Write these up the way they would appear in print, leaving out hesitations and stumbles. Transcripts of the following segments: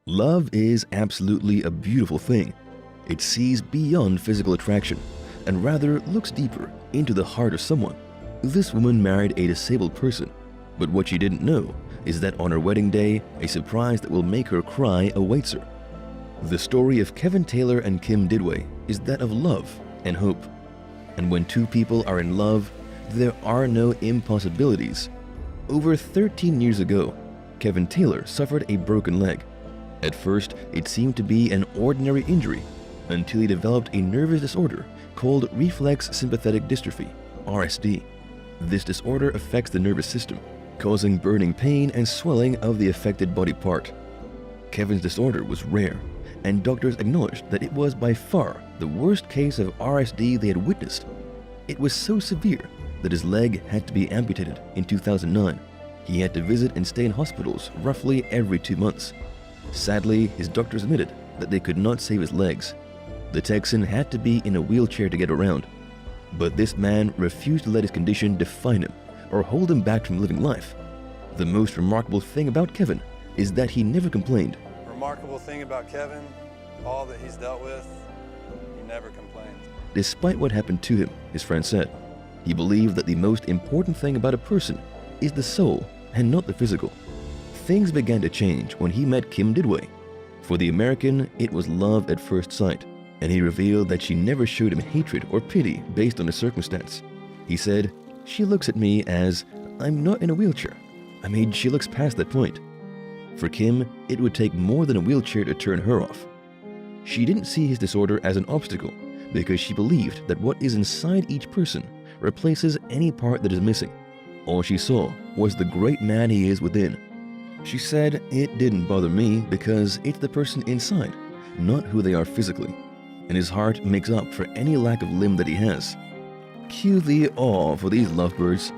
Love is absolutely a beautiful thing. It sees beyond physical attraction and rather looks deeper into the heart of someone. This woman married a disabled person, but what she didn't know is that on her wedding day, a surprise that will make her cry awaits her. The story of Kevin Taylor and Kim Didway is that of love and hope. And when two people are in love, there are no impossibilities. Over 13 years ago, Kevin Taylor suffered a broken leg. At first, it seemed to be an ordinary injury until he developed a nervous disorder called reflex sympathetic dystrophy, RSD. This disorder affects the nervous system, causing burning pain and swelling of the affected body part. Kevin's disorder was rare, and doctors acknowledged that it was by far the worst case of RSD they had witnessed. It was so severe that his leg had to be amputated in 2009. He had to visit and stay in hospitals roughly every 2 months. Sadly, his doctors admitted that they could not save his legs. The Texan had to be in a wheelchair to get around. But this man refused to let his condition define him or hold him back from living life. The most remarkable thing about Kevin is that he never complained. Remarkable thing about Kevin, all that he's dealt with, he never complains. Despite what happened to him, his friend said, he believed that the most important thing about a person is the soul and not the physical. Things began to change when he met Kim Didway. For the American, it was love at first sight, and he revealed that she never showed him hatred or pity based on the circumstance. He said, "She looks at me as I'm not in a wheelchair." I mean, she looks past that point. For Kim, it would take more than a wheelchair to turn her off. She didn't see his disorder as an obstacle because she believed that what is inside each person replaces any part that is missing. All she saw was the great man he is within. She said, "It didn't bother me because it's the person inside, not who they are physically, and his heart makes up for any lack of limb that he has." Cue the awe for these lovebirds.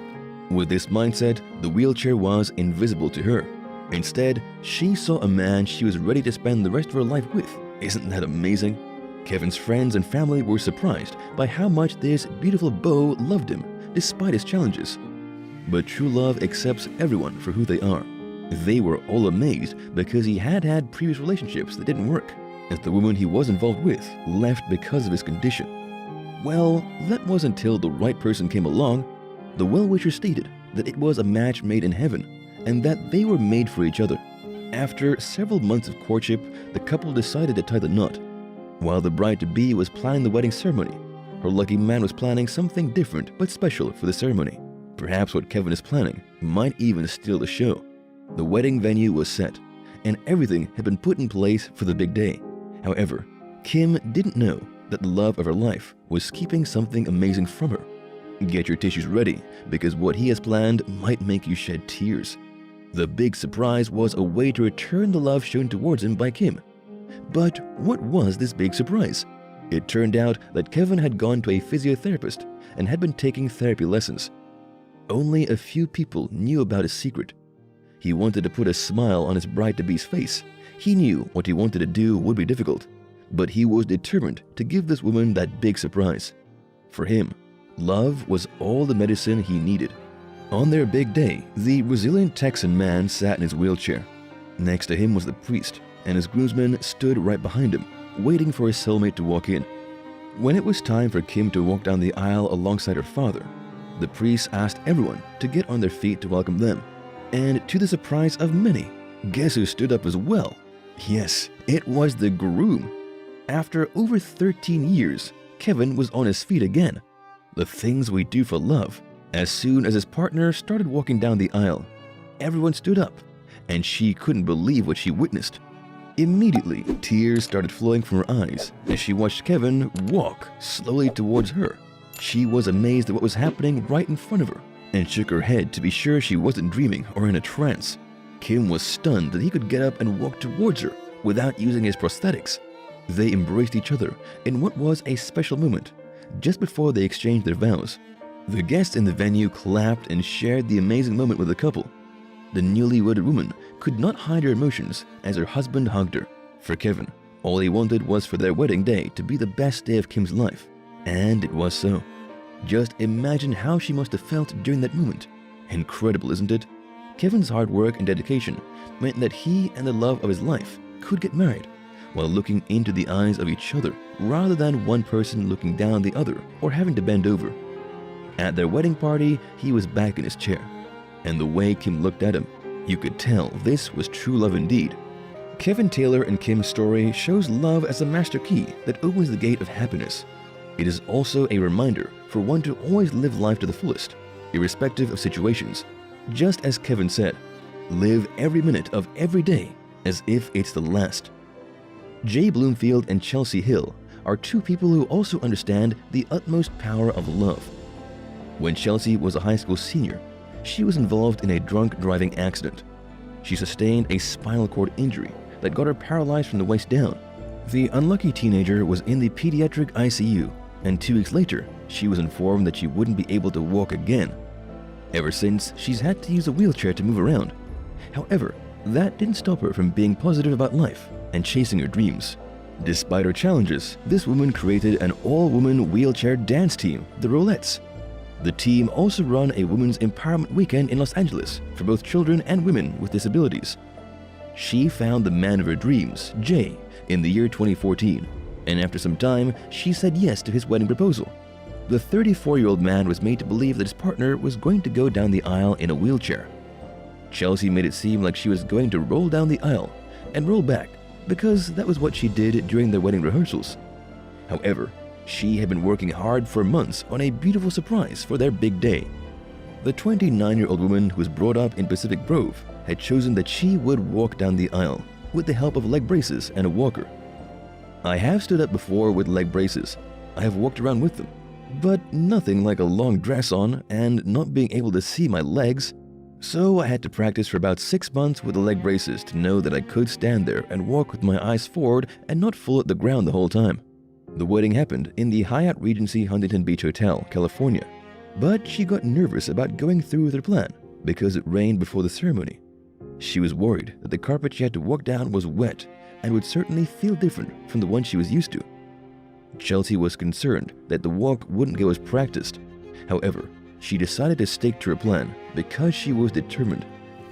With this mindset, the wheelchair was invisible to her. Instead, she saw a man she was ready to spend the rest of her life with. Isn't that amazing? Kevin's friends and family were surprised by how much this beautiful beau loved him, despite his challenges. But true love accepts everyone for who they are. They were all amazed because he had had previous relationships that didn't work, as the woman he was involved with left because of his condition. Well, that was until the right person came along. The well-wisher stated that it was a match made in heaven and that they were made for each other. After several months of courtship, the couple decided to tie the knot. While the bride-to-be was planning the wedding ceremony, her lucky man was planning something different but special for the ceremony. Perhaps what Kevin is planning might even steal the show. The wedding venue was set, and everything had been put in place for the big day. However, Kim didn't know that the love of her life was keeping something amazing from her. Get your tissues ready, because what he has planned might make you shed tears. The big surprise was a way to return the love shown towards him by Kim. But what was this big surprise? It turned out that Kevin had gone to a physiotherapist and had been taking therapy lessons. Only a few people knew about his secret. He wanted to put a smile on his bride-to-be's face. He knew what he wanted to do would be difficult, but he was determined to give this woman that big surprise. For him, love was all the medicine he needed. On their big day, the resilient Texan man sat in his wheelchair. Next to him was the priest, and his groomsmen stood right behind him, waiting for his soulmate to walk in. When it was time for Kim to walk down the aisle alongside her father, the priest asked everyone to get on their feet to welcome them. And to the surprise of many, guess who stood up as well? Yes, it was the groom. After over 13 years, Kevin was on his feet again. The things we do for love. As soon as his partner started walking down the aisle, everyone stood up, and she couldn't believe what she witnessed. Immediately, tears started flowing from her eyes as she watched Kevin walk slowly towards her. She was amazed at what was happening right in front of her and shook her head to be sure she wasn't dreaming or in a trance. Kim was stunned that he could get up and walk towards her without using his prosthetics. They embraced each other in what was a special moment, just before they exchanged their vows. The guests in the venue clapped and shared the amazing moment with the couple. The newly wedded woman could not hide her emotions as her husband hugged her. For Kevin, all he wanted was for their wedding day to be the best day of Kim's life, and it was so. Just imagine how she must have felt during that moment. Incredible, isn't it? Kevin's hard work and dedication meant that he and the love of his life could get married while looking into the eyes of each other rather than one person looking down the other or having to bend over. At their wedding party, he was back in his chair, and the way Kim looked at him, you could tell this was true love indeed. Kevin Taylor and Kim's story shows love as a master key that opens the gate of happiness. It is also a reminder for one to always live life to the fullest, irrespective of situations. Just as Kevin said, live every minute of every day as if it's the last. Jay Bloomfield and Chelsea Hill are two people who also understand the utmost power of love. When Chelsea was a high school senior, she was involved in a drunk driving accident. She sustained a spinal cord injury that got her paralyzed from the waist down. The unlucky teenager was in the pediatric ICU, and 2 weeks later, she was informed that she wouldn't be able to walk again. Ever since, she's had to use a wheelchair to move around. However, that didn't stop her from being positive about life and chasing her dreams. Despite her challenges, this woman created an all-woman wheelchair dance team, the Rolettes. The team also run a Women's Empowerment Weekend in Los Angeles for both children and women with disabilities. She found the man of her dreams, Jay, in the year 2014, and after some time, she said yes to his wedding proposal. The 34-year-old man was made to believe that his partner was going to go down the aisle in a wheelchair. Chelsea made it seem like she was going to roll down the aisle and roll back because that was what she did during their wedding rehearsals. However, she had been working hard for months on a beautiful surprise for their big day. The 29-year-old woman who was brought up in Pacific Grove had chosen that she would walk down the aisle with the help of leg braces and a walker. I have stood up before with leg braces. I have walked around with them, but nothing like a long dress on and not being able to see my legs. So I had to practice for about 6 months with the leg braces to know that I could stand there and walk with my eyes forward and not full at the ground the whole time. The wedding happened in the Hyatt Regency Huntington Beach Hotel, California, but she got nervous about going through with her plan because it rained before the ceremony. She was worried that the carpet she had to walk down was wet and would certainly feel different from the one she was used to. Chelsea was concerned that the walk wouldn't go as practiced. However, she decided to stick to her plan because she was determined.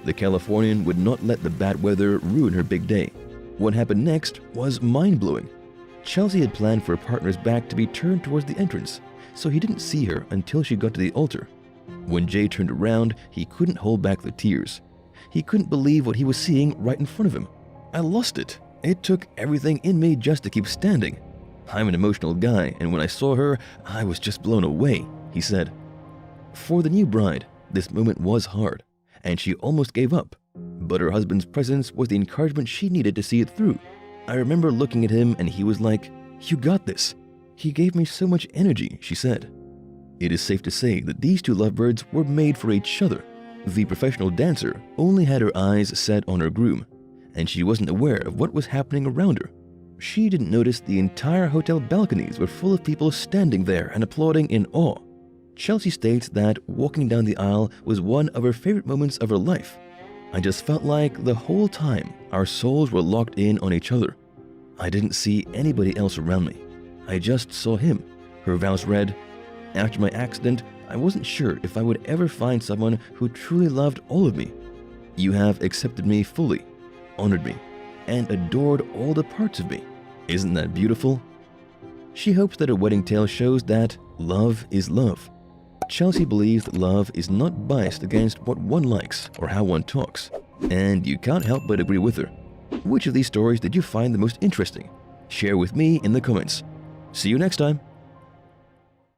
The Californian would not let the bad weather ruin her big day. What happened next was mind-blowing. Chelsea had planned for her partner's back to be turned towards the entrance, so he didn't see her until she got to the altar. When Jay turned around, he couldn't hold back the tears. He couldn't believe what he was seeing right in front of him. I lost it. It took everything in me just to keep standing. I'm an emotional guy, and when I saw her, I was just blown away, he said. For the new bride, this moment was hard, and she almost gave up. But her husband's presence was the encouragement she needed to see it through. I remember looking at him and he was like, "You got this." He gave me so much energy, she said. It is safe to say that these two lovebirds were made for each other. The professional dancer only had her eyes set on her groom, and she wasn't aware of what was happening around her. She didn't notice the entire hotel balconies were full of people standing there and applauding in awe. Chelsea states that walking down the aisle was one of her favorite moments of her life. I just felt like the whole time our souls were locked in on each other. I didn't see anybody else around me. I just saw him. Her vows read, "After my accident, I wasn't sure if I would ever find someone who truly loved all of me. You have accepted me fully, honored me, and adored all the parts of me. Isn't that beautiful?" She hopes that her wedding tale shows that love is love. Chelsea believes that love is not biased against what one likes or how one talks, and you can't help but agree with her. Which of these stories did you find the most interesting? Share with me in the comments. See you next time.